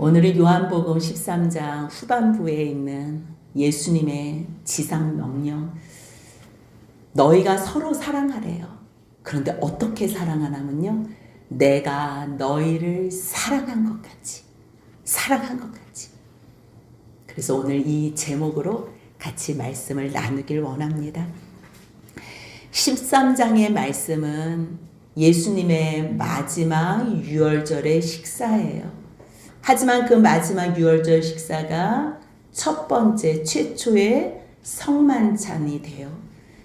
오늘은 요한복음 13장 후반부에 있는 예수님의 지상 명령. 너희가 서로 사랑하래요. 그런데 어떻게 사랑하냐면요, 내가 너희를 사랑한 것 같이. 그래서 오늘 이 제목으로 같이 말씀을 나누길 원합니다. 13장의 말씀은 예수님의 마지막 유월절의 식사예요. 하지만 그 마지막 유월절 식사가 첫 번째 최초의 성만찬이 돼요.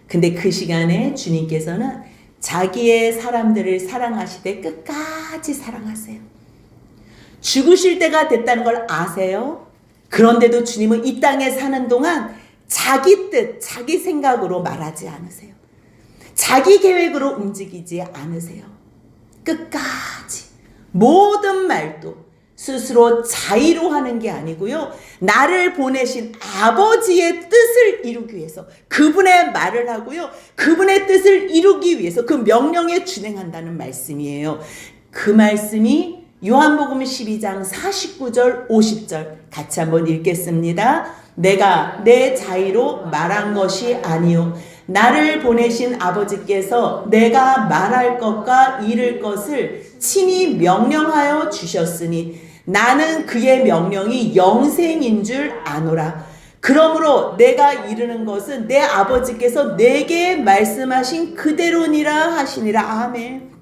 근데 그 시간에 주님께서는 자기의 사람들을 사랑하시되 끝까지 사랑하세요. 죽으실 때가 됐다는 걸 아세요? 그런데도 주님은 이 땅에 사는 동안 자기 뜻, 자기 생각으로 말하지 않으세요. 자기 계획으로 움직이지 않으세요. 끝까지 모든 말도 스스로 자의로 하는 게 아니고요, 나를 보내신 아버지의 뜻을 이루기 위해서 그분의 말을 하고요, 그분의 뜻을 이루기 위해서 그 명령에 준행한다는 말씀이에요. 그 말씀이 요한복음 12장 49절 50절 같이 한번 읽겠습니다. 내가 내 자의로 말한 것이 아니요 나를 보내신 아버지께서 내가 말할 것과 이를 것을 친히 명령하여 주셨으니 나는 그의 명령이 영생인 줄 아노라. 그러므로 내가 이르는 것은 내 아버지께서 내게 말씀하신 그대로니라 하시니라. 아멘.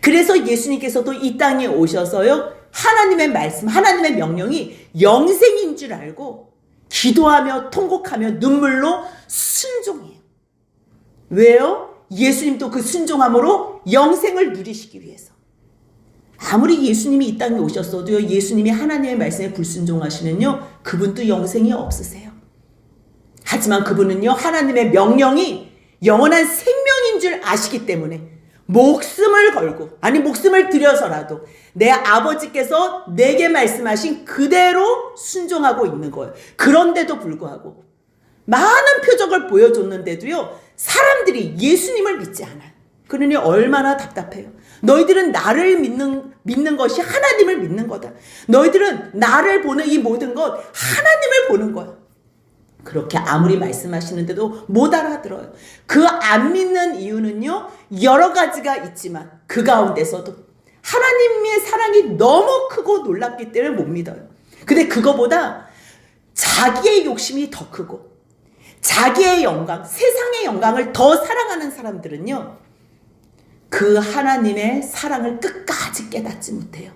그래서 예수님께서도 이 땅에 오셔서요, 하나님의 말씀, 하나님의 명령이 영생인 줄 알고 기도하며 통곡하며 눈물로 순종해요. 왜요? 예수님도 그 순종함으로 영생을 누리시기 위해서. 아무리 예수님이 이 땅에 오셨어도요, 예수님이 하나님의 말씀에 불순종하시면요, 그분도 영생이 없으세요. 하지만 그분은요, 하나님의 명령이 영원한 생명인 줄 아시기 때문에 목숨을 걸고, 아니 목숨을 들여서라도 내 아버지께서 내게 말씀하신 그대로 순종하고 있는 거예요. 그런데도 불구하고 많은 표적을 보여줬는데도요, 사람들이 예수님을 믿지 않아요. 그러니 얼마나 답답해요. 너희들은 나를 믿는 것이 하나님을 믿는 거다. 너희들은 나를 보는 이 모든 것 하나님을 보는 거야. 그렇게 아무리 말씀하시는데도 못 알아들어요. 그 안 믿는 이유는요, 여러 가지가 있지만 그 가운데서도 하나님의 사랑이 너무 크고 놀랍기 때문에 못 믿어요. 근데 그거보다 자기의 욕심이 더 크고 자기의 영광, 세상의 영광을 더 사랑하는 사람들은요, 그 하나님의 사랑을 끝까지 깨닫지 못해요.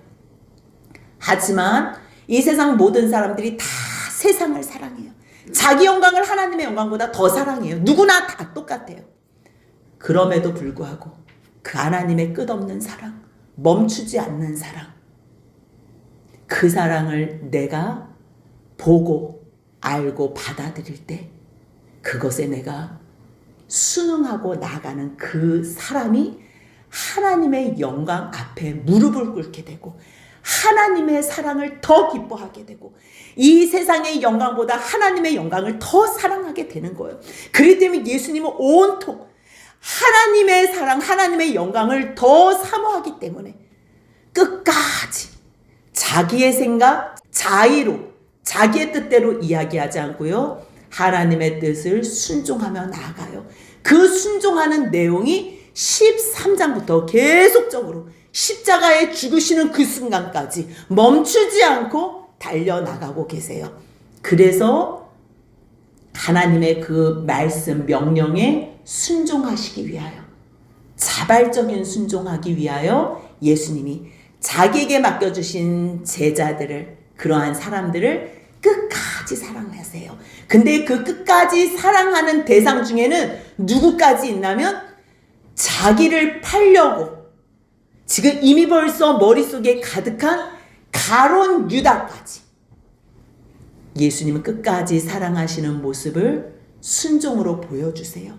하지만 이 세상 모든 사람들이 다 세상을 사랑해요. 자기 영광을 하나님의 영광보다 더 사랑해요. 누구나 다 똑같아요. 그럼에도 불구하고 그 하나님의 끝없는 사랑, 멈추지 않는 사랑, 그 사랑을 내가 보고 알고 받아들일 때 그것에 내가 순응하고 나가는 그 사람이 하나님의 영광 앞에 무릎을 꿇게 되고 하나님의 사랑을 더 기뻐하게 되고 이 세상의 영광보다 하나님의 영광을 더 사랑하게 되는 거예요. 그렇기 때문에 예수님은 온통 하나님의 사랑, 하나님의 영광을 더 사모하기 때문에 끝까지 자기의 생각, 자의로, 자기의 뜻대로 이야기하지 않고요, 하나님의 뜻을 순종하며 나아가요. 그 순종하는 내용이 13장부터 계속적으로 십자가에 죽으시는 그 순간까지 멈추지 않고 달려나가고 계세요. 그래서 하나님의 그 말씀 명령에 순종하시기 위하여, 자발적인 순종하기 위하여 예수님이 자기에게 맡겨주신 제자들을, 그러한 사람들을 끝까지 사랑하세요. 근데 그 끝까지 사랑하는 대상 중에는 누구까지 있냐면 자기를 팔려고 지금 이미 벌써 머릿속에 가득한 가룟 유다까지 예수님은 끝까지 사랑하시는 모습을 순종으로 보여주세요.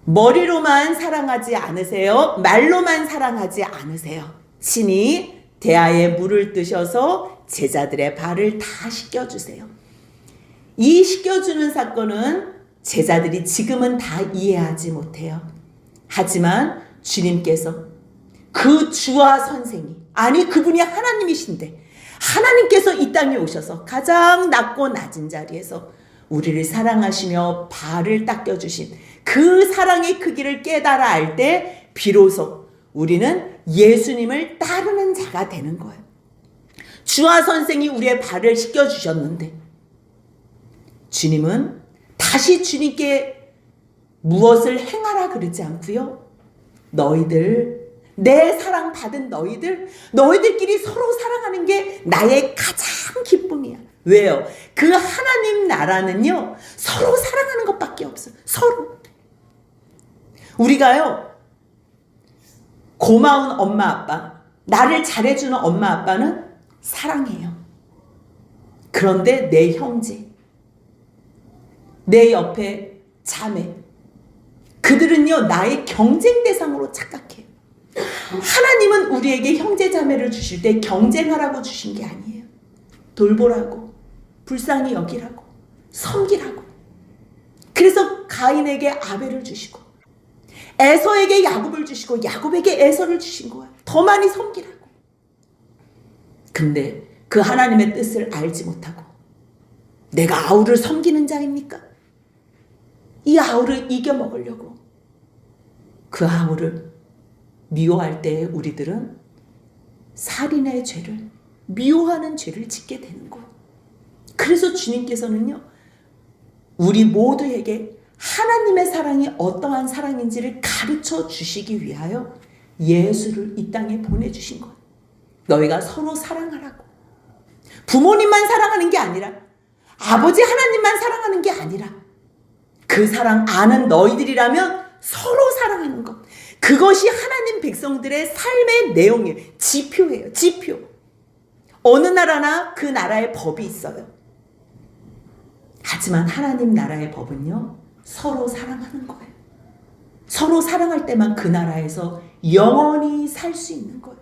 머리로만 사랑하지 않으세요. 말로만 사랑하지 않으세요. 친히 대야에 물을 뜨셔서 제자들의 발을 다 씻겨주세요. 이 씻겨주는 사건은 제자들이 지금은 다 이해하지 못해요. 하지만 주님께서 그 주와 선생이 아니, 그분이 하나님이신데 하나님께서 이 땅에 오셔서 가장 낮고 낮은 자리에서 우리를 사랑하시며 발을 닦여주신 그 사랑의 크기를 깨달아 알 때 비로소 우리는 예수님을 따르는 자가 되는 거예요. 주와 선생이 우리의 발을 씻겨주셨는데 주님은 다시 주님께 무엇을 행하라 그러지 않고요. 너희들, 내 사랑 받은 너희들끼리 서로 사랑하는 게 나의 가장 기쁨이야. 왜요? 그 하나님 나라는요, 서로 사랑하는 것밖에 없어요. 서로. 우리가요, 고마운 엄마 아빠, 나를 잘해주는 엄마 아빠는 사랑해요. 그런데 내 형제, 내 옆에 자매, 그들은요, 나의 경쟁 대상으로 착각해요. 하나님은 우리에게 형제 자매를 주실 때 경쟁하라고 주신 게 아니에요. 돌보라고, 불쌍히 여기라고, 섬기라고. 그래서 가인에게 아벨을 주시고 에서에게 야곱을 주시고 야곱에게 에서를 주신 거야. 더 많이 섬기라고. 근데 그 하나님의 뜻을 알지 못하고 내가 아우를 섬기는 자입니까? 이 아우를 이겨먹으려고 그 아우를 미워할 때 우리들은 살인의 죄를, 미워하는 죄를 짓게 되는 거예요. 그래서 주님께서는요, 우리 모두에게 하나님의 사랑이 어떠한 사랑인지를 가르쳐 주시기 위하여 예수를 이 땅에 보내주신 거예요. 너희가 서로 사랑하라고. 부모님만 사랑하는 게 아니라, 아버지 하나님만 사랑하는 게 아니라, 그 사랑 아는 너희들이라면 서로 사랑하는 것. 그것이 하나님 백성들의 삶의 내용이에요. 지표예요. 지표. 어느 나라나 그 나라의 법이 있어요. 하지만 하나님 나라의 법은요, 서로 사랑하는 거예요. 서로 사랑할 때만 그 나라에서 영원히 살 수 있는 거예요.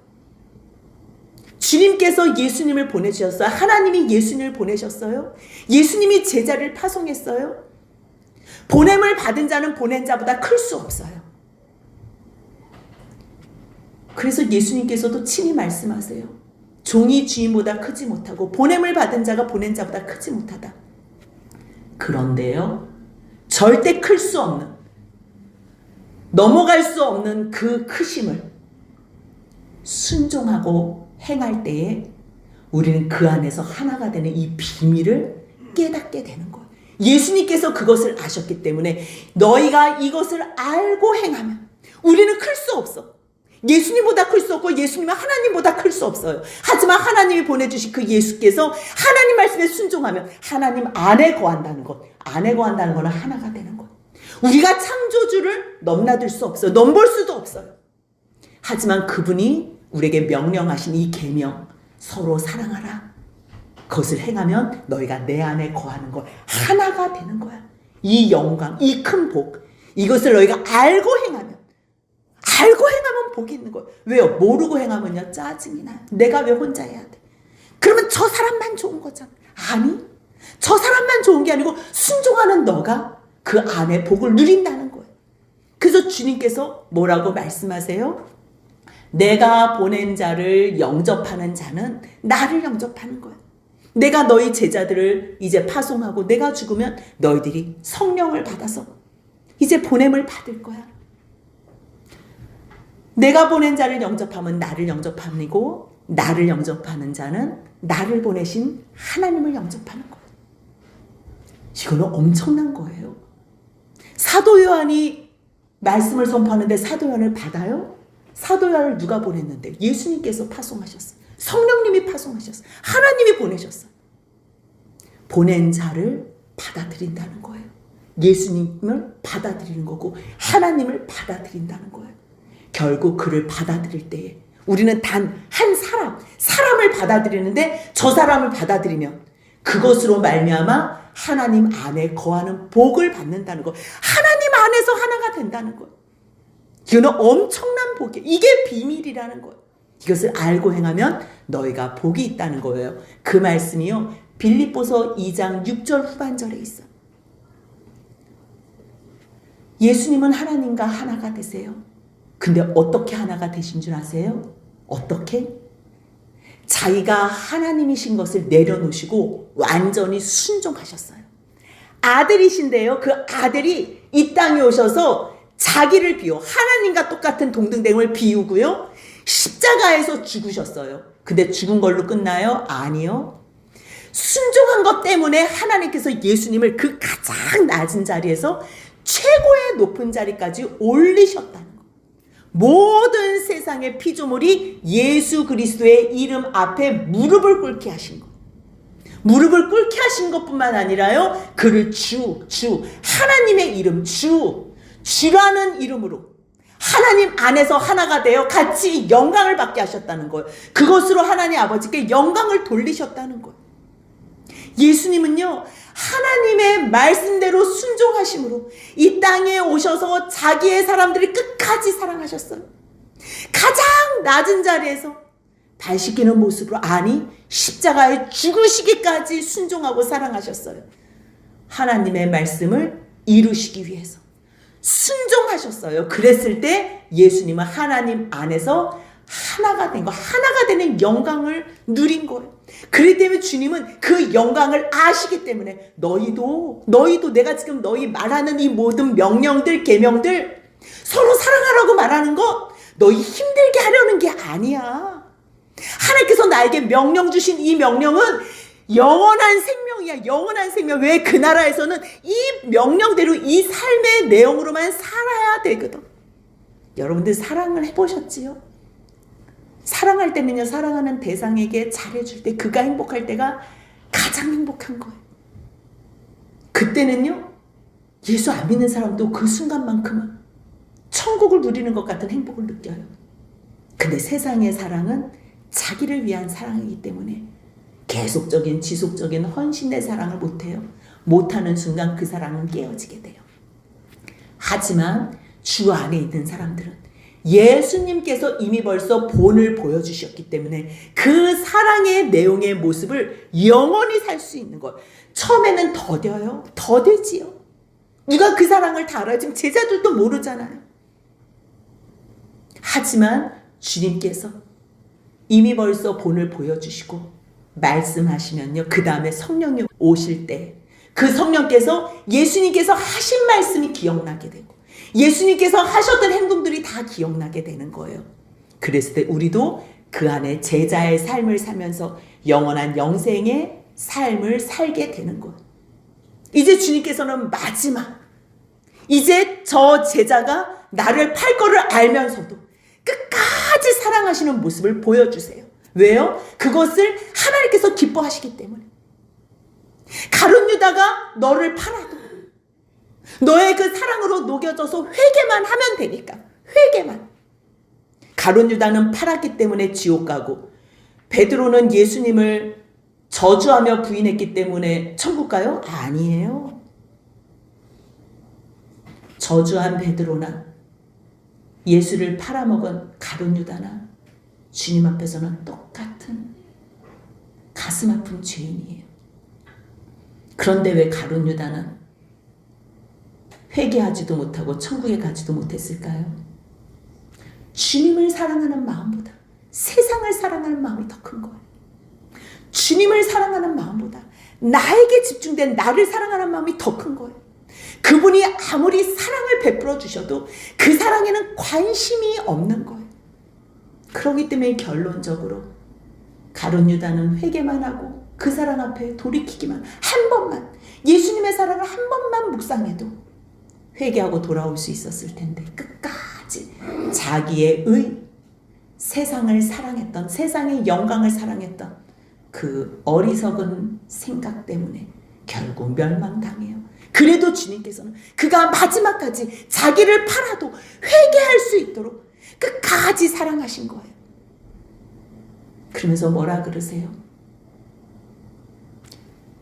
주님께서 예수님을 보내주셨어요. 하나님이 예수님을 보내셨어요. 예수님이 제자를 파송했어요. 보냄을 받은 자는 보낸 자보다 클 수 없어요. 그래서 예수님께서도 친히 말씀하세요. 종이 주인보다 크지 못하고 보냄을 받은 자가 보낸 자보다 크지 못하다. 그런데요, 절대 클 수 없는, 넘어갈 수 없는 그 크심을 순종하고 행할 때에 우리는 그 안에서 하나가 되는 이 비밀을 깨닫게 되는 거예요. 예수님께서 그것을 아셨기 때문에 너희가 이것을 알고 행하면 우리는 클 수 없어. 예수님보다 클 수 없고 예수님은 하나님보다 클 수 없어요. 하지만 하나님이 보내주신 그 예수께서 하나님 말씀에 순종하면 하나님 안에 거한다는 것. 안에 거한다는 것은 하나가 되는 것. 우리가 창조주를 넘나들 수 없어요. 넘볼 수도 없어요. 하지만 그분이 우리에게 명령하신 이 계명, 서로 사랑하라. 그것을 행하면 너희가 내 안에 거하는 것, 하나가 되는 거야. 이 영광, 이 큰 복, 이것을 너희가 알고 행하면 복이 있는 거예요. 왜요? 모르고 행하면요, 짜증이 나요. 내가 왜 혼자 해야 돼? 그러면 저 사람만 좋은 거잖아. 아니, 저 사람만 좋은 게 아니고 순종하는 너가 그 안에 복을 누린다는 거예요. 그래서 주님께서 뭐라고 말씀하세요? 내가 보낸 자를 영접하는 자는 나를 영접하는 거예요. 내가 너희 제자들을 이제 파송하고 내가 죽으면 너희들이 성령을 받아서 이제 보냄을 받을 거야. 내가 보낸 자를 영접하면 나를 영접함이고 나를 영접하는 자는 나를 보내신 하나님을 영접하는 거예요. 이거는 엄청난 거예요. 사도 요한이 말씀을 선포하는데 사도 요한을 받아요? 사도 요한을 누가 보냈는데? 예수님께서 파송하셨어요. 성령님이 파송하셨어요. 하나님이 보내셨어요. 보낸 자를 받아들인다는 거예요. 예수님을 받아들이는 거고 하나님을 받아들인다는 거예요. 결국 그를 받아들일 때에 우리는 단 한 사람을 받아들이는데 저 사람을 받아들이면 그것으로 말미암아 하나님 안에 거하는 복을 받는다는 거. 하나님 안에서 하나가 된다는 거예요. 이거는 엄청난 복이에요. 이게 비밀이라는 거예요. 이것을 알고 행하면 너희가 복이 있다는 거예요. 그 말씀이요, 빌립보서 2장 6절 후반절에 있어요. 예수님은 하나님과 하나가 되세요. 근데 어떻게 하나가 되신 줄 아세요? 어떻게? 자기가 하나님이신 것을 내려놓으시고 완전히 순종하셨어요. 아들이신데요. 그 아들이 이 땅에 오셔서 자기를 비워 하나님과 똑같은 동등됨을 비우고요. 십자가에서 죽으셨어요. 근데 죽은 걸로 끝나요? 아니요. 순종한 것 때문에 하나님께서 예수님을 그 가장 낮은 자리에서 최고의 높은 자리까지 올리셨다는 것. 모든 세상의 피조물이 예수 그리스도의 이름 앞에 무릎을 꿇게 하신 것. 무릎을 꿇게 하신 것뿐만 아니라요. 그를 주, 하나님의 이름 주라는 이름으로 하나님 안에서 하나가 되어 같이 영광을 받게 하셨다는 거예요. 그것으로 하나님 아버지께 영광을 돌리셨다는 거예요. 예수님은요, 하나님의 말씀대로 순종하심으로 이 땅에 오셔서 자기의 사람들을 끝까지 사랑하셨어요. 가장 낮은 자리에서 발 씻기는 모습으로, 아니 십자가에 죽으시기까지 순종하고 사랑하셨어요. 하나님의 말씀을 이루시기 위해서 순종하셨어요. 그랬을 때 예수님은 하나님 안에서 하나가 된 거, 하나가 되는 영광을 누린 거예요. 그렇기 때문에 주님은 그 영광을 아시기 때문에 너희도 내가 지금 너희 말하는 이 모든 명령들, 계명들 서로 사랑하라고 말하는 거 너희 힘들게 하려는 게 아니야. 하나님께서 나에게 명령 주신 이 명령은 영원한 생명이야. 영원한 생명. 왜? 그 나라에서는 이 명령대로 이 삶의 내용으로만 살아야 되거든. 여러분들 사랑을 해보셨지요? 사랑할 때는요, 사랑하는 대상에게 잘해줄 때, 그가 행복할 때가 가장 행복한 거예요. 그때는요, 예수 안 믿는 사람도 그 순간만큼은 천국을 누리는 것 같은 행복을 느껴요. 근데 세상의 사랑은 자기를 위한 사랑이기 때문에 계속적인 지속적인 헌신의 사랑을 못해요. 못하는 순간 그 사랑은 깨어지게 돼요. 하지만 주 안에 있는 사람들은 예수님께서 이미 벌써 본을 보여주셨기 때문에 그 사랑의 내용의 모습을 영원히 살 수 있는 것. 처음에는 더뎌요. 더디지요. 누가 그 사랑을 다 알아요? 지금 제자들도 모르잖아요. 하지만 주님께서 이미 벌써 본을 보여주시고 말씀하시면요, 그 다음에 성령이 오실 때 그 성령께서 예수님께서 하신 말씀이 기억나게 되고 예수님께서 하셨던 행동들이 다 기억나게 되는 거예요. 그랬을 때 우리도 그 안에 제자의 삶을 살면서 영원한 영생의 삶을 살게 되는 거예요. 이제 주님께서는 마지막, 이제 저 제자가 나를 팔 거를 알면서도 끝까지 사랑하시는 모습을 보여주세요. 왜요? 그것을 하나님께서 기뻐하시기 때문에. 가룟 유다가 너를 팔아도 너의 그 사랑으로 녹여져서 회개만 하면 되니까. 회개만. 가룟 유다는 팔았기 때문에 지옥 가고 베드로는 예수님을 저주하며 부인했기 때문에 천국 가요? 아니에요. 저주한 베드로나 예수를 팔아먹은 가룟 유다나 주님 앞에서는 똑같은 가슴 아픈 죄인이에요. 그런데 왜 가룟 유다는 회개하지도 못하고 천국에 가지도 못했을까요? 주님을 사랑하는 마음보다 세상을 사랑하는 마음이 더 큰 거예요. 주님을 사랑하는 마음보다 나에게 집중된 나를 사랑하는 마음이 더 큰 거예요. 그분이 아무리 사랑을 베풀어 주셔도 그 사랑에는 관심이 없는 거예요. 그렇기 때문에 결론적으로 가룟 유다는 회개만 하고 그 사랑 앞에 돌이키기만, 한 번만, 예수님의 사랑을 한 번만 묵상해도 회개하고 돌아올 수 있었을 텐데 끝까지 자기의 세상을 사랑했던, 세상의 영광을 사랑했던 그 어리석은 생각 때문에 결국 멸망당해요. 그래도 주님께서는 그가 마지막까지 자기를 팔아도 회개할 수 있도록 끝까지 사랑하신 거예요. 그러면서 뭐라 그러세요?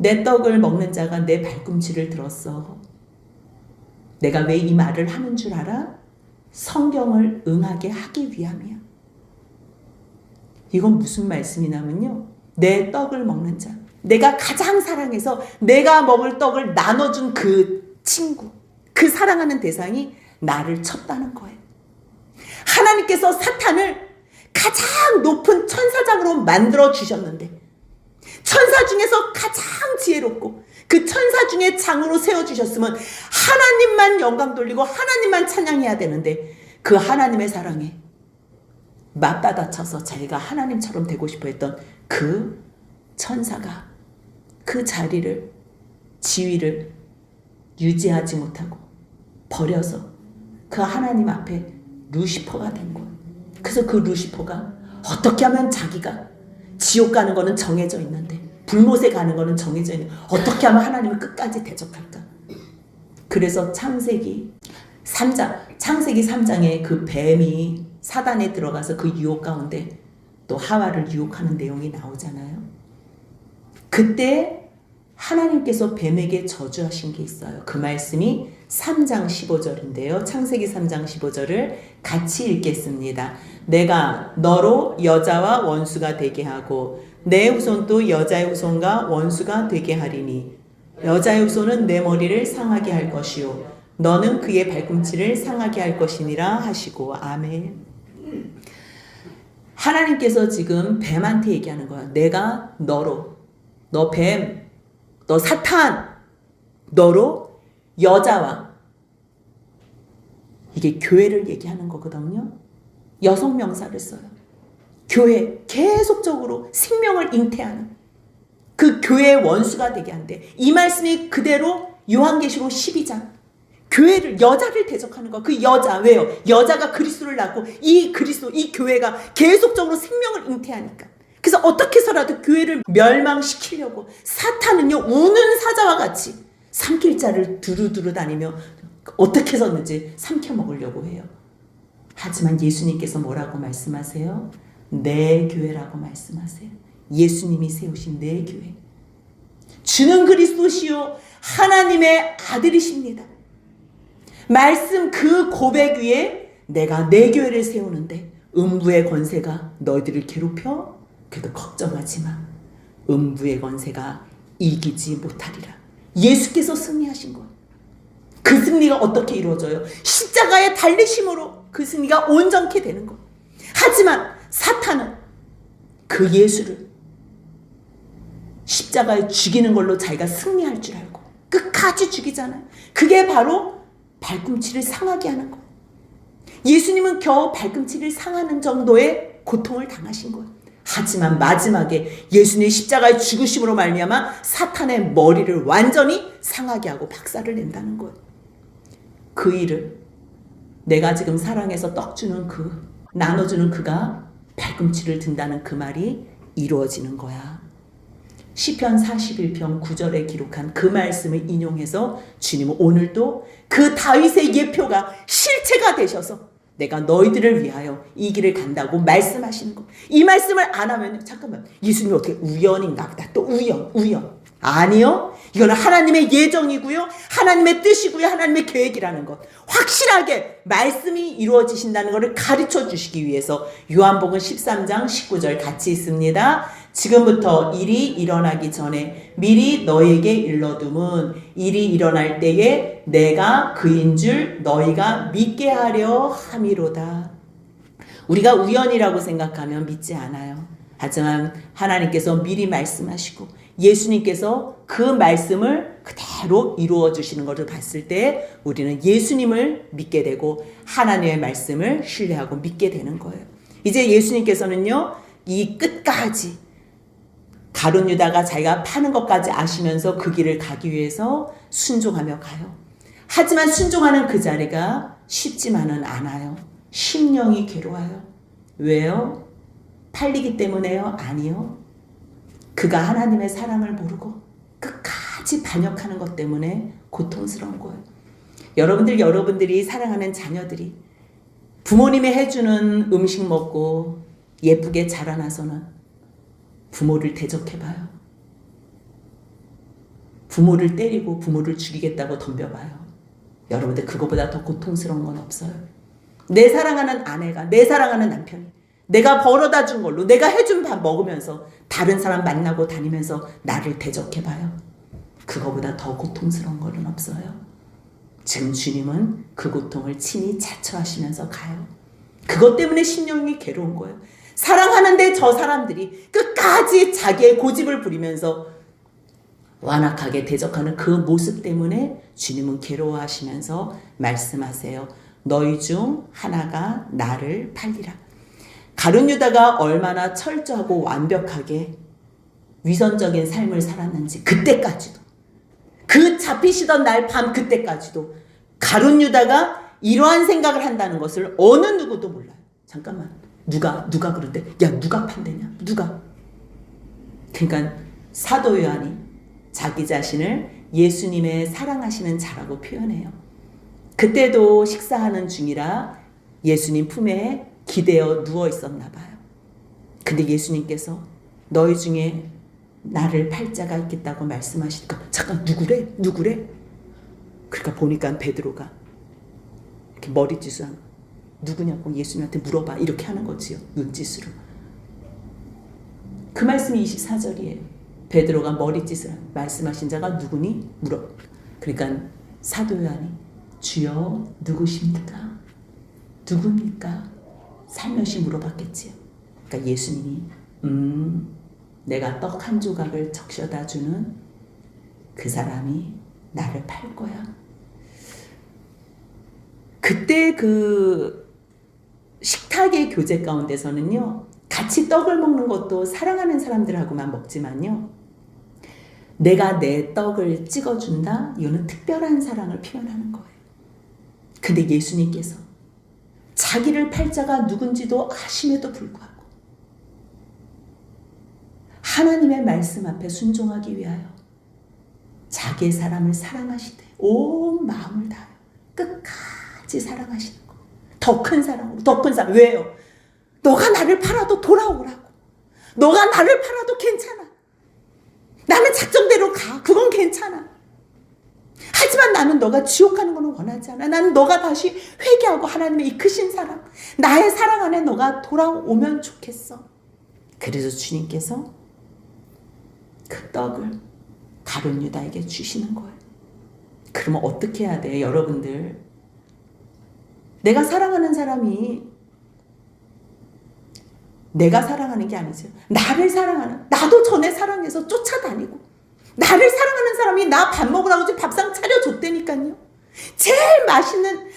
내 떡을 먹는 자가 내 발꿈치를 들었어. 내가 왜 이 말을 하는 줄 알아? 성경을 응하게 하기 위함이야. 이건 무슨 말씀이냐면요, 내 떡을 먹는 자, 내가 가장 사랑해서 내가 먹을 떡을 나눠준 그 친구, 그 사랑하는 대상이 나를 쳤다는 거예요. 하나님께서 사탄을 가장 높은 천사장으로 만들어 주셨는데, 천사 중에서 가장 지혜롭고 그 천사 중에 장으로 세워주셨으면 하나님만 영광 돌리고 하나님만 찬양해야 되는데, 그 하나님의 사랑에 맞받아쳐서 자기가 하나님처럼 되고 싶어 했던 그 천사가 그 자리를, 지위를 유지하지 못하고 버려서 그 하나님 앞에 루시퍼가 된 거예요. 그래서 그 루시퍼가 어떻게 하면 자기가 지옥 가는 거는 정해져 있는데, 불못에 가는 거는 정해져 있는데 어떻게 하면 하나님을 끝까지 대적할까? 그래서 창세기 3장에 그 뱀이 사단에 들어가서 그 유혹 가운데 또 하와를 유혹하는 내용이 나오잖아요. 그때 하나님께서 뱀에게 저주하신 게 있어요. 그 말씀이 3장 15절인데요. 창세기 3장 15절을 같이 읽겠습니다. 내가 너로 여자와 원수가 되게 하고 내 후손도 여자의 후손과 원수가 되게 하리니 여자의 후손은 내 머리를 상하게 할 것이요 너는 그의 발꿈치를 상하게 할 것이니라 하시고. 아멘. 하나님께서 지금 뱀한테 얘기하는 거야. 내가 너로, 너 뱀, 너 사탄, 너로 여자와, 이게 교회를 얘기하는 거거든요. 여성 명사를 써요. 교회, 계속적으로 생명을 잉태하는 그 교회의 원수가 되게 한대. 이 말씀이 그대로 요한계시록 12장 교회를, 여자를 대적하는 거. 그 여자, 왜요? 여자가 그리스도를 낳고 이 그리스도, 이 교회가 계속적으로 생명을 잉태하니까. 그래서 어떻게 해서라도 교회를 멸망시키려고 사탄은요, 우는 사자와 같이 삼킬 자를 두루두루 다니며 어떻게 해서든지 삼켜 먹으려고 해요. 하지만 예수님께서 뭐라고 말씀하세요? 내 교회라고 말씀하세요. 예수님이 세우신 내 교회. 주는 그리스도시요 하나님의 아들이십니다. 말씀 그 고백 위에 내가 내 교회를 세우는데 음부의 권세가 너희들을 괴롭혀? 그래도 걱정하지 마. 음부의 권세가 이기지 못하리라. 예수께서 승리하신 거예요. 그 승리가 어떻게 이루어져요? 십자가의 달리심으로 그 승리가 온전케 되는 거예요. 하지만 사탄은 그 예수를 십자가에 죽이는 걸로 자기가 승리할 줄 알고 끝까지 죽이잖아요. 그게 바로 발꿈치를 상하게 하는 거예요. 예수님은 겨우 발꿈치를 상하는 정도의 고통을 당하신 거예요. 하지만 마지막에 예수님의 십자가의 죽으심으로 말미암아 사탄의 머리를 완전히 상하게 하고 박살을 낸다는 거예요. 그 일을 내가 지금 사랑해서 떡 주는 그, 나눠주는 그가 발꿈치를 든다는 그 말이 이루어지는 거야. 시편 41편 9절에 기록한 그 말씀을 인용해서 주님은 오늘도 그 다윗의 예표가 실체가 되셔서 내가 너희들을 위하여 이 길을 간다고 말씀하시는 거. 이 말씀을 안 하면 잠깐만, 예수님이 어떻게 우연인가 보다. 또 우연. 아니요. 이거는 하나님의 예정이고요. 하나님의 뜻이고요. 하나님의 계획이라는 것. 확실하게 말씀이 이루어지신다는 것을 가르쳐 주시기 위해서 요한복음 13장 19절 같이 있습니다. 지금부터 일이 일어나기 전에 미리 너에게 일러둠은 일이 일어날 때에 내가 그인 줄 너희가 믿게 하려 함이로다. 우리가 우연이라고 생각하면 믿지 않아요. 하지만 하나님께서 미리 말씀하시고 예수님께서 그 말씀을 그대로 이루어 주시는 것을 봤을 때 우리는 예수님을 믿게 되고 하나님의 말씀을 신뢰하고 믿게 되는 거예요. 이제 예수님께서는요, 이 끝까지 가룟 유다가 자기가 파는 것까지 아시면서 그 길을 가기 위해서 순종하며 가요. 하지만 순종하는 그 자리가 쉽지만은 않아요. 심령이 괴로워요. 왜요? 팔리기 때문에요? 아니요. 그가 하나님의 사랑을 모르고 끝까지 반역하는 것 때문에 고통스러운 거예요. 여러분들이 사랑하는 자녀들이 부모님이 해주는 음식 먹고 예쁘게 자라나서는 부모를 대적해봐요. 부모를 때리고 부모를 죽이겠다고 덤벼봐요. 여러분들 그거보다 더 고통스러운 건 없어요. 내 사랑하는 아내가, 내 사랑하는 남편이 내가 벌어다 준 걸로 내가 해준 밥 먹으면서 다른 사람 만나고 다니면서 나를 대적해봐요. 그거보다 더 고통스러운 거는 없어요. 지금 주님은 그 고통을 친히 자처하시면서 가요. 그것 때문에 심령이 괴로운 거예요. 사랑하는데 저 사람들이 끝까지 자기의 고집을 부리면서 완악하게 대적하는 그 모습 때문에 주님은 괴로워하시면서 말씀하세요. 너희 중 하나가 나를 팔리라. 가룟 유다가 얼마나 철저하고 완벽하게 위선적인 삶을 살았는지, 그때까지도, 그 잡히시던 날 밤 그때까지도 가룟 유다가 이러한 생각을 한다는 것을 어느 누구도 몰라요. 잠깐만, 누가 그런데, 야 누가 판대냐, 누가. 그러니까 사도 요한이 자기 자신을 예수님의 사랑하시는 자라고 표현해요. 그때도 식사하는 중이라 예수님 품에 기대어 누워 있었나 봐요. 근데 예수님께서 너희 중에 나를 팔 자가 있겠다고 말씀하시니까 잠깐 누구래? 그러니까 보니까 베드로가 이렇게 머리짓을 하는 거예요. 누구냐고 예수님한테 물어봐, 이렇게 하는 거지요. 눈짓으로. 그 말씀이 24절이에요. 베드로가 머리짓을 말씀하신 자가 누구니? 물어. 그러니까 사도 요한이 주여 누구십니까? 누굽니까? 살며시 물어봤겠지요. 그러니까 예수님이 내가 떡 한 조각을 적셔다 주는 그 사람이 나를 팔 거야. 그때 그 식탁의 교제 가운데서는요, 같이 떡을 먹는 것도 사랑하는 사람들하고만 먹지만요, 내가 내 떡을 찍어준다? 이거는 특별한 사랑을 표현하는 거예요. 근데 예수님께서 자기를 팔 자가 누군지도 아심에도 불구하고 하나님의 말씀 앞에 순종하기 위하여 자기의 사람을 사랑하시되 온 마음을 다하여 끝까지 사랑하시는 거. 더 큰 사랑으로, 더 큰 사랑. 왜요? 너가 나를 팔아도 돌아오라고. 너가 나를 팔아도 괜찮아. 나는 작정대로 가. 그건 괜찮아. 하지만 나는 너가 지옥 가는 거는 원하지 않아. 나는 너가 다시 회개하고 하나님의 이 크신 사랑, 나의 사랑 안에 너가 돌아오면 좋겠어. 그래서 주님께서 그 떡을 가룟 유다에게 주시는 거예요. 그러면 어떻게 해야 돼, 여러분들? 내가 사랑하는 사람이 내가 사랑하는 게 아니죠. 나를 사랑하는, 나도 전에 사랑해서 쫓아다니고, 나를 사랑하는 사람이 나 밥 먹으라고 밥상 차려줬다니까요. 제일 맛있는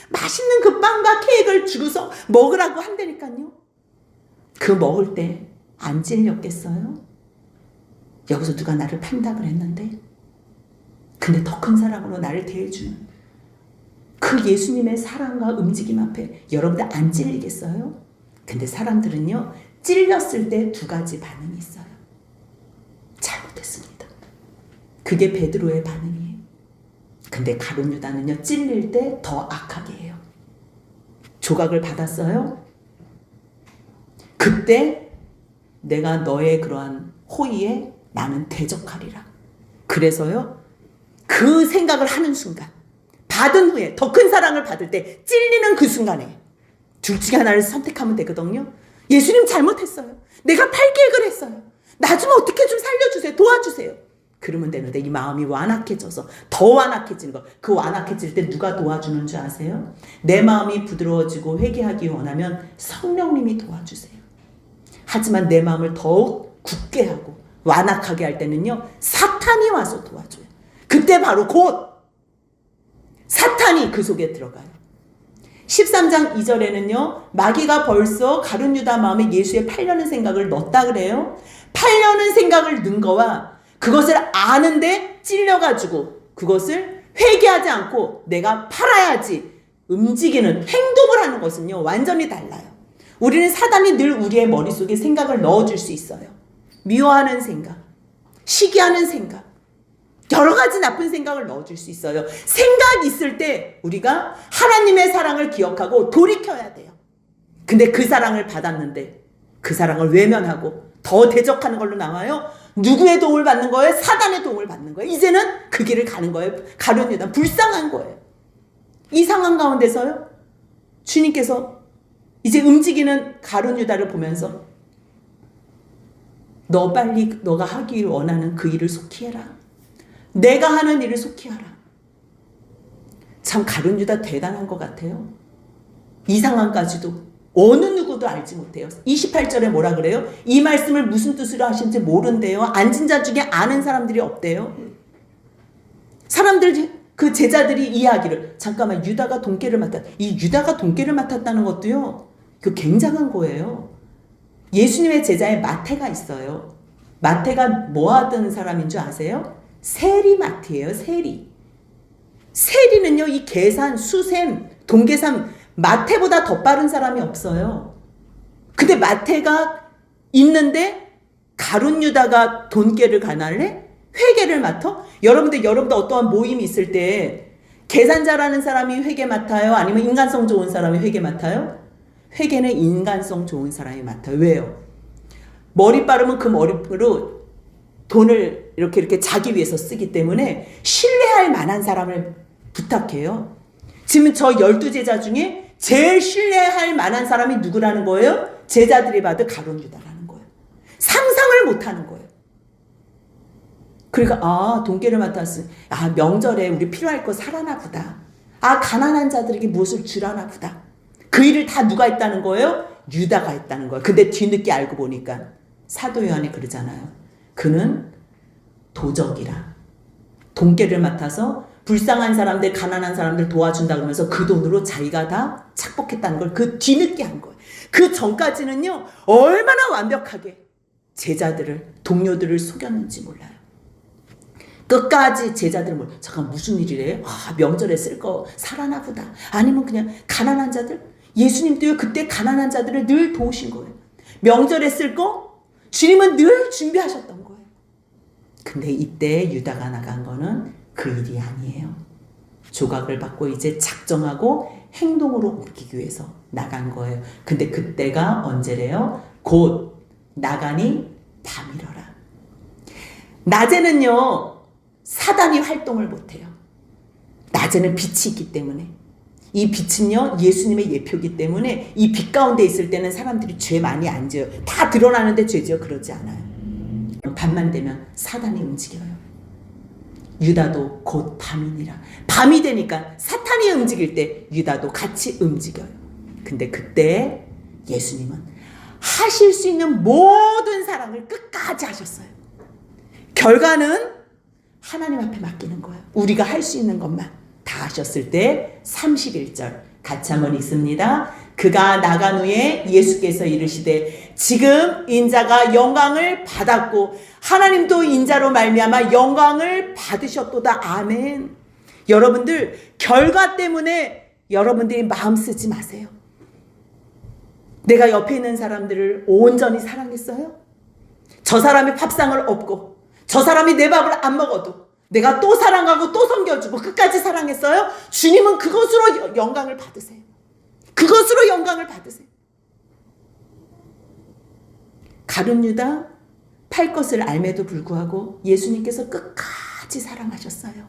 그 빵과 케이크를 주고서 먹으라고 한다니까요. 그 먹을 때 안 찔렸겠어요? 여기서 누가 나를 판다 그랬는데, 근데 더 큰 사랑으로 나를 대해주는 그 예수님의 사랑과 움직임 앞에 여러분들 안 찔리겠어요? 근데 사람들은요, 찔렸을 때 두 가지 반응이 있어요. 잘못했습니다. 그게 베드로의 반응이에요. 근데 가룟 유다는요, 찔릴 때 더 악하게 해요. 조각을 받았어요? 그때 내가 너의 그러한 호의에 나는 대적하리라. 그래서요, 그 생각을 하는 순간, 받은 후에 더 큰 사랑을 받을 때 찔리는 그 순간에 둘 중에 하나를 선택하면 되거든요. 예수님 잘못했어요. 내가 팔 계획을 했어요. 나 좀 어떻게 좀 살려주세요. 도와주세요. 그러면 되는데 이 마음이 완악해져서 더 완악해지는 거. 그 완악해질 때 누가 도와주는 줄 아세요? 내 마음이 부드러워지고 회개하기 원하면 성령님이 도와주세요. 하지만 내 마음을 더욱 굳게 하고 완악하게 할 때는요, 사탄이 와서 도와줘요. 그때 바로 곧 사탄이 그 속에 들어가요. 13장 2절에는요, 마귀가 벌써 가룟 유다 마음에 예수의 팔려는 생각을 넣었다 그래요. 팔려는 생각을 넣은 거와 그것을 아는데 찔려가지고 그것을 회개하지 않고 내가 팔아야지 움직이는 행동을 하는 것은요, 완전히 달라요. 우리는 사단이 늘 우리의 머릿속에 생각을 넣어줄 수 있어요. 미워하는 생각, 시기하는 생각, 여러 가지 나쁜 생각을 넣어줄 수 있어요. 생각이 있을 때 우리가 하나님의 사랑을 기억하고 돌이켜야 돼요. 근데 그 사랑을 받았는데 그 사랑을 외면하고 더 대적하는 걸로 나와요. 누구의 도움을 받는 거예요? 사단의 도움을 받는 거예요. 이제는 그 길을 가는 거예요. 가룟 유다, 불쌍한 거예요. 이 상황 가운데서요, 주님께서 이제 움직이는 가룟 유다를 보면서 너 빨리 너가 하기 원하는 그 일을 속히 해라. 내가 하는 일을 속히 하라. 참 가룟 유다 대단한 것 같아요. 이 상황까지도 어느 누구도 알지 못해요. 28절에 뭐라 그래요? 이 말씀을 무슨 뜻으로 하신지 모른대요. 앉은 자 중에 아는 사람들이 없대요. 사람들, 그 제자들이 이야기를, 잠깐만, 유다가 돈깨를 맡았다. 이 유다가 돈깨를 맡았다는 것도요, 그 굉장한 거예요. 예수님의 제자에 마태가 있어요. 마태가 뭐 하던 사람인 줄 아세요? 세리마트예요. 세리는요, 이 계산, 수셈, 동계산, 마태보다 더 빠른 사람이 없어요. 근데 마태가 있는데 가룟 유다가 돈깨를 가날래? 회계를 맡아? 여러분들 어떠한 모임이 있을 때 계산 잘하는 사람이 회계 맡아요? 아니면 인간성 좋은 사람이 회계 맡아요? 회계는 인간성 좋은 사람이 맡아요. 왜요? 머리 빠르면 그 머리로 돈을 이렇게 자기 위해서 쓰기 때문에 신뢰할 만한 사람을 부탁해요. 지금 저 12제자 중에 제일 신뢰할 만한 사람이 누구라는 거예요? 제자들이 봐도 가룟 유다라는 거예요. 상상을 못하는 거예요. 그러니까 돈깨를 맡았으니 명절에 우리 필요할 거 사라나 보다. 가난한 자들에게 무엇을 주라나 보다. 그 일을 다 누가 했다는 거예요? 유다가 했다는 거예요. 근데 뒤늦게 알고 보니까 사도 요한이 그러잖아요. 그는 도적이라. 돈깨를 맡아서 불쌍한 사람들, 가난한 사람들 도와준다 그러면서 그 돈으로 자기가 다 착복했다는 걸 그 뒤늦게 한 거예요. 그 전까지는요, 얼마나 완벽하게 제자들을, 동료들을 속였는지 몰라요. 끝까지 제자들은 잠깐 무슨 일이래? 명절에 쓸 거 사라나 보다. 아니면 그냥 가난한 자들? 예수님도요, 그때 가난한 자들을 늘 도우신 거예요. 명절에 쓸 거 주님은 늘 준비하셨던 거예요. 근데 이때 유다가 나간 거는 그 일이 아니에요. 조각을 받고 이제 작정하고 행동으로 옮기기 위해서 나간 거예요. 근데 그때가 언제래요? 곧 나가니 밤이러라. 낮에는요, 사단이 활동을 못해요. 낮에는 빛이 있기 때문에. 이 빛은요, 예수님의 예표이기 때문에 이 빛 가운데 있을 때는 사람들이 죄 많이 안 지어요. 다 드러나는데 죄 지어? 그러지 않아요. 밤만 되면 사단이 움직여요. 유다도 곧 밤이니라. 밤이 되니까 사탄이 움직일 때 유다도 같이 움직여요. 근데 그때 예수님은 하실 수 있는 모든 사랑을 끝까지 하셨어요. 결과는 하나님 앞에 맡기는 거예요. 우리가 할 수 있는 것만 다 하셨을 때 31절 같이 한번 읽습니다. 그가 나간 후에 예수께서 이르시되 지금 인자가 영광을 받았고 하나님도 인자로 말미암아 영광을 받으셨도다. 아멘. 여러분들, 결과 때문에 여러분들이 마음 쓰지 마세요. 내가 옆에 있는 사람들을 온전히 사랑했어요? 저 사람이 밥상을 엎고 저 사람이 내 밥을 안 먹어도 내가 또 사랑하고 또 섬겨주고 끝까지 사랑했어요? 주님은 그것으로 영광을 받으세요. 그것으로 영광을 받으세요. 가룟 유다 팔 것을 알매도 불구하고 예수님께서 끝까지 사랑하셨어요.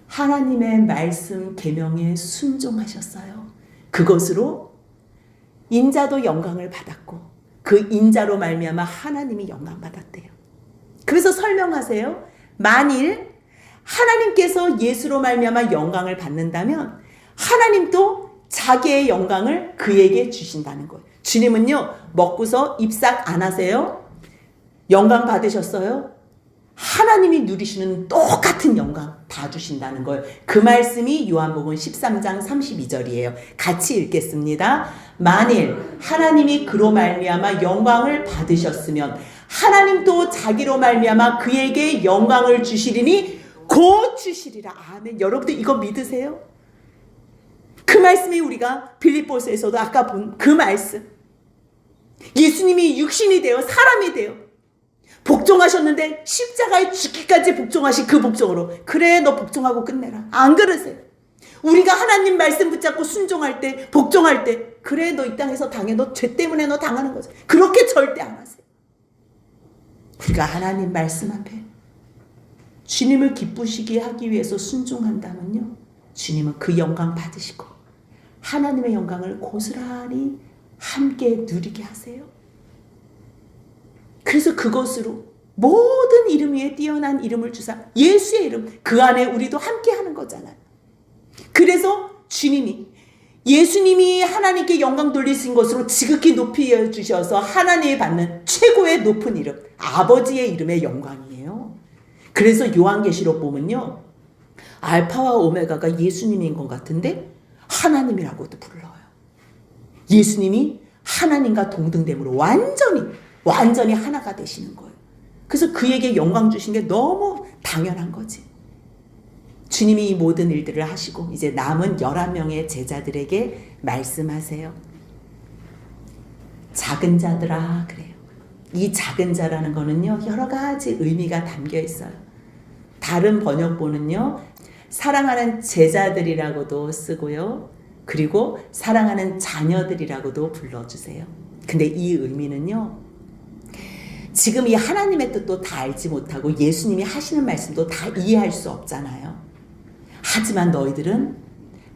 하나님의 말씀 계명에 순종하셨어요. 그것으로 인자도 영광을 받았고 그 인자로 말미암아 하나님이 영광 받았대요. 그래서 설명하세요. 만일 하나님께서 예수로 말미암아 영광을 받는다면 하나님도 자기의 영광을 그에게 주신다는 거예요. 주님은요, 먹고서 입싹 안 하세요? 영광 받으셨어요? 하나님이 누리시는 똑같은 영광 다 주신다는 거예요. 그 말씀이 요한복음 13장 32절이에요. 같이 읽겠습니다. 만일 하나님이 그로 말미암아 영광을 받으셨으면 하나님도 자기로 말미암아 그에게 영광을 주시리니 곧 주시리라. 아멘. 여러분들 이거 믿으세요? 그 말씀이 우리가 빌립보서에서도 아까 본 그 말씀. 예수님이 육신이 되어 사람이 되어 복종하셨는데 십자가에 죽기까지 복종하신 그 복종으로 그래 너 복종하고 끝내라. 안 그러세요? 우리가 하나님 말씀 붙잡고 순종할 때 복종할 때 그래 너 이 땅에서 당해. 너 죄 때문에 너 당하는 거지. 그렇게 절대 안 하세요. 우리가 하나님 말씀 앞에 주님을 기쁘시게 하기 위해서 순종한다면요, 주님은 그 영광 받으시고 하나님의 영광을 고스란히 함께 누리게 하세요. 그래서 그것으로 모든 이름 위에 뛰어난 이름을 주사 예수의 이름, 그 안에 우리도 함께 하는 거잖아요. 그래서 주님이 예수님이 하나님께 영광 돌리신 것으로 지극히 높이 여주셔서 하나님이 받는 최고의 높은 이름, 아버지의 이름의 영광이에요. 그래서 요한계시록 보면요, 알파와 오메가가 예수님인 것 같은데 하나님이라고도 불러요. 예수님이 하나님과 동등됨으로 완전히 하나가 되시는 거예요. 그래서 그에게 영광 주신 게 너무 당연한 거지. 주님이 이 모든 일들을 하시고 이제 남은 11명의 제자들에게 말씀하세요. 작은 자들아, 그래요. 이 작은 자라는 거는요, 여러 가지 의미가 담겨 있어요. 다른 번역본은요, 사랑하는 제자들이라고도 쓰고요, 그리고 사랑하는 자녀들이라고도 불러주세요. 근데 이 의미는요, 지금 이 하나님의 뜻도 다 알지 못하고 예수님이 하시는 말씀도 다 이해할 수 없잖아요. 하지만 너희들은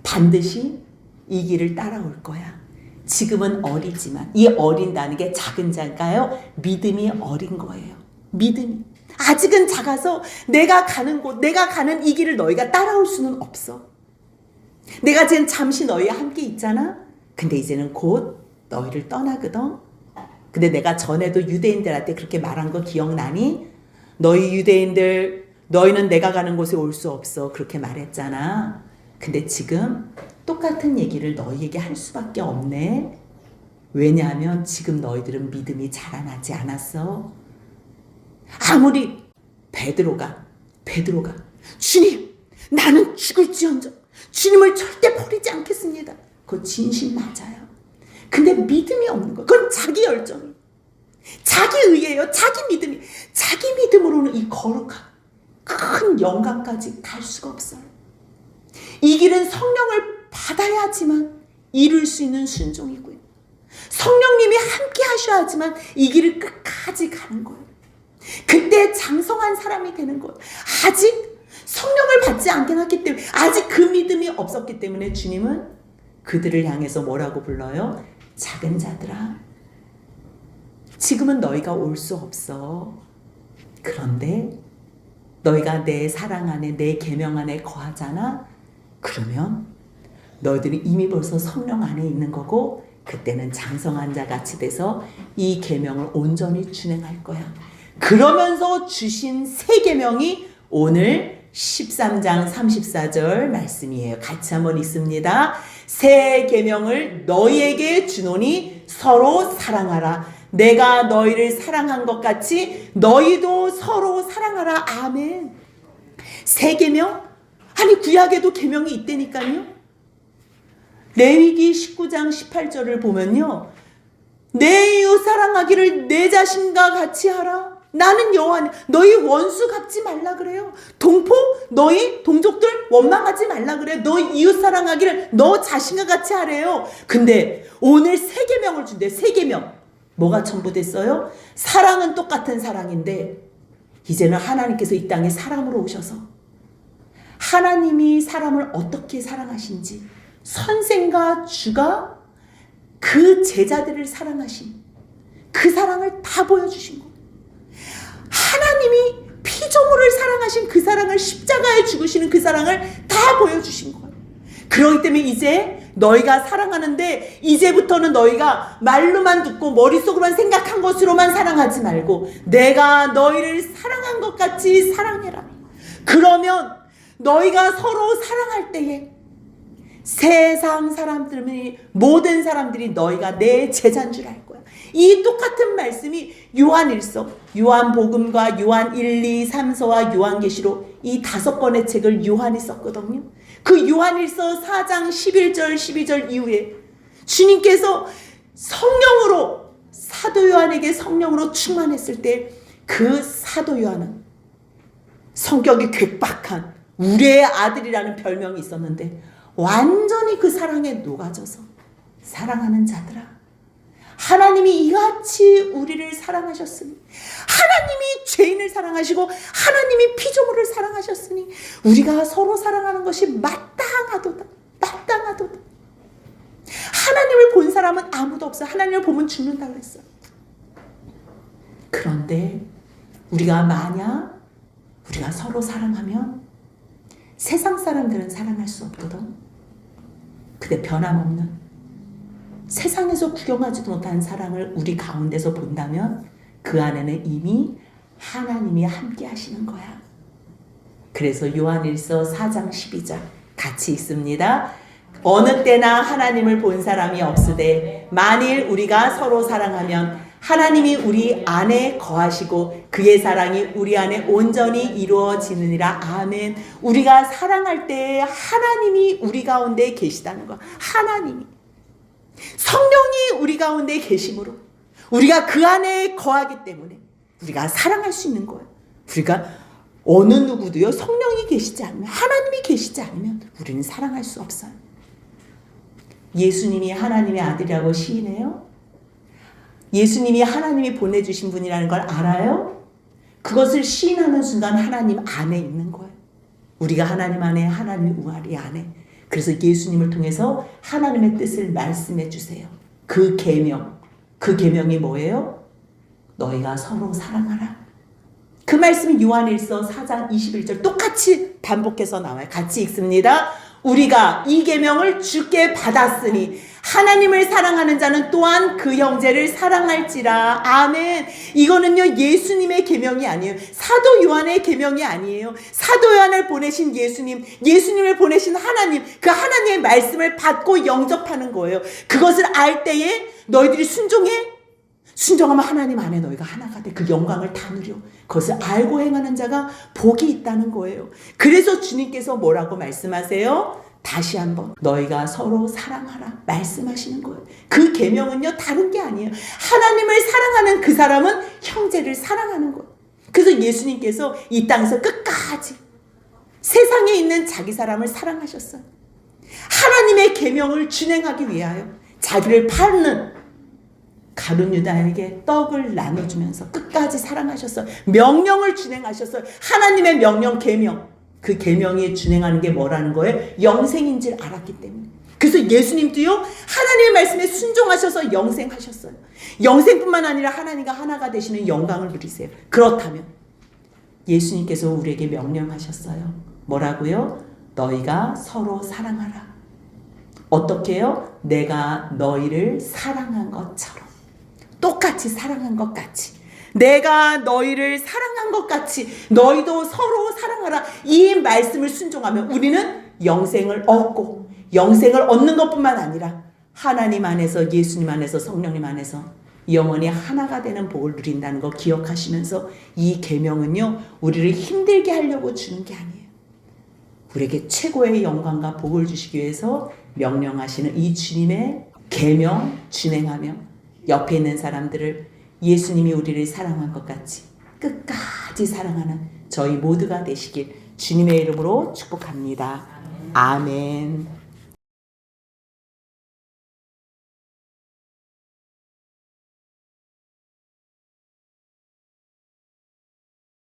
반드시 이 길을 따라올 거야. 지금은 어리지만, 이 어린다는 게 작은 자일까요? 믿음이 어린 거예요. 믿음이. 아직은 작아서 내가 가는 곳, 내가 가는 이 길을 너희가 따라올 수는 없어. 내가 지금 잠시 너희와 함께 있잖아. 근데 이제는 곧 너희를 떠나거든. 근데 내가 전에도 유대인들한테 그렇게 말한 거 기억나니? 너희 유대인들, 너희는 내가 가는 곳에 올 수 없어. 그렇게 말했잖아. 근데 지금 똑같은 얘기를 너희에게 할 수밖에 없네. 왜냐하면 지금 너희들은 믿음이 자라나지 않았어. 아무리 베드로가 주님, 나는 죽을지언정 주님을 절대 버리지 않겠습니다. 그거 진심 맞아요. 근데 믿음이 없는 거, 그건 자기 열정이, 자기 의예요. 자기 믿음이, 자기 믿음으로는 이 거룩한 큰 영광까지 갈 수가 없어요. 이 길은 성령을 받아야지만 이룰 수 있는 순종이고요, 성령님이 함께 하셔야지만 이 길을 끝까지 가는 거예요. 그때 장성한 사람이 되는 거예요. 아직 성령을 받지 않긴 했기 때문에, 아직 그 믿음이 없었기 때문에 주님은 그들을 향해서 뭐라고 불러요? 작은 자들아, 지금은 너희가 올 수 없어. 그런데 너희가 내 사랑 안에, 내 계명 안에 거하잖아. 그러면 너희들이 이미 벌써 성령 안에 있는 거고, 그때는 장성한 자 같이 돼서 이 계명을 온전히 준행할 거야. 그러면서 주신 새 계명이 오늘 13장 34절 말씀이에요. 같이 한번 읽습니다. 새 계명을 너희에게 주노니 서로 사랑하라. 내가 너희를 사랑한 것 같이 너희도 서로 사랑하라. 아멘. 새 계명? 아니, 구약에도 계명이 있다니까요. 레위기 19장 18절을 보면요, 내 이웃 사랑하기를 내 자신과 같이 하라. 나는 여호와니. 너희 원수 갚지 말라 그래요. 동포, 너희 동족들 원망하지 말라 그래요. 너희 이웃 사랑하기를 너 자신과 같이 하래요. 근데 오늘 새 계명을 준대. 새 계명. 뭐가 첨부됐어요? 사랑은 똑같은 사랑인데 이제는 하나님께서 이 땅에 사람으로 오셔서 하나님이 사람을 어떻게 사랑하신지, 선생과 주가 그 제자들을 사랑하신 그 사랑을 다 보여주신 거예요. 하나님이 피조물을 사랑하신 그 사랑을, 십자가에 죽으시는 그 사랑을 다 보여주신 거예요. 그렇기 때문에 이제 너희가 사랑하는데 이제부터는 너희가 말로만 듣고 머릿속으로만 생각한 것으로만 사랑하지 말고 내가 너희를 사랑한 것 같이 사랑해라. 그러면 너희가 서로 사랑할 때에 세상 사람들이, 모든 사람들이 너희가 내 제자인 줄 알 거야. 이 똑같은 말씀이 요한일서, 요한복음과 요한 1, 2, 3서와 요한계시록 이 5권의 책을 요한이 썼거든요. 그 요한일서 4장 11절 12절 이후에 주님께서 성령으로, 사도 요한에게 성령으로 충만했을 때 그 사도 요한은 성격이 괴팍한 우리의 아들이라는 별명이 있었는데 완전히 그 사랑에 녹아져서, 사랑하는 자들아, 하나님이 이같이 우리를 사랑하셨으니, 하나님이 죄인을 사랑하시고 하나님이 피조물을 사랑하셨으니 우리가 서로 사랑하는 것이 마땅하도다. 마땅하도다. 하나님을 본 사람은 아무도 없어. 하나님을 보면 죽는다고 했어. 그런데 우리가 만약 우리가 서로 사랑하면 세상 사람들은 사랑할 수 없거든. 근데 변함없는 세상에서 구경하지도 못한 사랑을 우리 가운데서 본다면 그 안에는 이미 하나님이 함께 하시는 거야. 그래서 요한일서 4장 12절 같이 읽습니다. 어느 때나 하나님을 본 사람이 없으되 만일 우리가 서로 사랑하면 하나님이 우리 안에 거하시고 그의 사랑이 우리 안에 온전히 이루어지느니라. 아멘. 우리가 사랑할 때 하나님이 우리 가운데 계시다는 거. 하나님이 성령이 우리 가운데 계심으로 우리가 그 안에 거하기 때문에 우리가 사랑할 수 있는 거예요. 우리가 어느 누구도요 성령이 계시지 않으면 하나님이 계시지 않으면 우리는 사랑할 수 없어요. 예수님이 하나님의 아들이라고 시인해요. 예수님이 하나님이 보내주신 분이라는 걸 알아요? 그것을 시인하는 순간 하나님 안에 있는 거예요. 우리가 하나님 안에, 하나님 우리 안에. 그래서 예수님을 통해서 하나님의 뜻을 말씀해 주세요. 그 계명이 뭐예요? 너희가 서로 사랑하라. 그 말씀이 요한일서 4장 21절 똑같이 반복해서 나와요. 같이 읽습니다. 우리가 이 계명을 주께 받았으니 하나님을 사랑하는 자는 또한 그 형제를 사랑할지라. 아멘. 이거는요 예수님의 계명이 아니에요. 사도 요한의 계명이 아니에요. 사도 요한을 보내신 예수님을 보내신 하나님, 그 하나님의 말씀을 받고 영접하는 거예요. 그것을 알 때에 너희들이 순종하면 하나님 안에 너희가 하나가 돼. 그 영광을 다 누려. 그것을 알고 행하는 자가 복이 있다는 거예요. 그래서 주님께서 뭐라고 말씀하세요? 다시 한번 너희가 서로 사랑하라 말씀하시는 거예요. 그 계명은요 다른 게 아니에요. 하나님을 사랑하는 그 사람은 형제를 사랑하는 거예요. 그래서 예수님께서 이 땅에서 끝까지 세상에 있는 자기 사람을 사랑하셨어요. 하나님의 계명을 준행하기 위하여 자기를 파는 가룟 유다에게 떡을 나눠주면서 끝까지 사랑하셨어요. 명령을 준행하셨어요. 하나님의 명령, 계명. 그 계명이 준행하는 게 뭐라는 거예요? 영생인 줄 알았기 때문에. 그래서 예수님도요 하나님의 말씀에 순종하셔서 영생하셨어요. 영생뿐만 아니라 하나님과 하나가 되시는 영광을 누리세요. 그렇다면 예수님께서 우리에게 명령하셨어요. 뭐라고요? 너희가 서로 사랑하라. 어떻게 해요? 내가 너희를 사랑한 것처럼. 똑같이 사랑한 것 같이. 내가 너희를 사랑한 것 같이 너희도 서로 사랑하라. 이 말씀을 순종하면 우리는 영생을 얻고 영생을 얻는 것뿐만 아니라 하나님 안에서 예수님 안에서 성령님 안에서 영원히 하나가 되는 복을 누린다는 거 기억하시면서 이 계명은요 우리를 힘들게 하려고 주는 게 아니에요. 우리에게 최고의 영광과 복을 주시기 위해서 명령하시는 이 주님의 계명 준행하며 옆에 있는 사람들을 예수님이 우리를 사랑한 것 같이 끝까지 사랑하는 저희 모두가 되시길 주님의 이름으로 축복합니다. 아멘.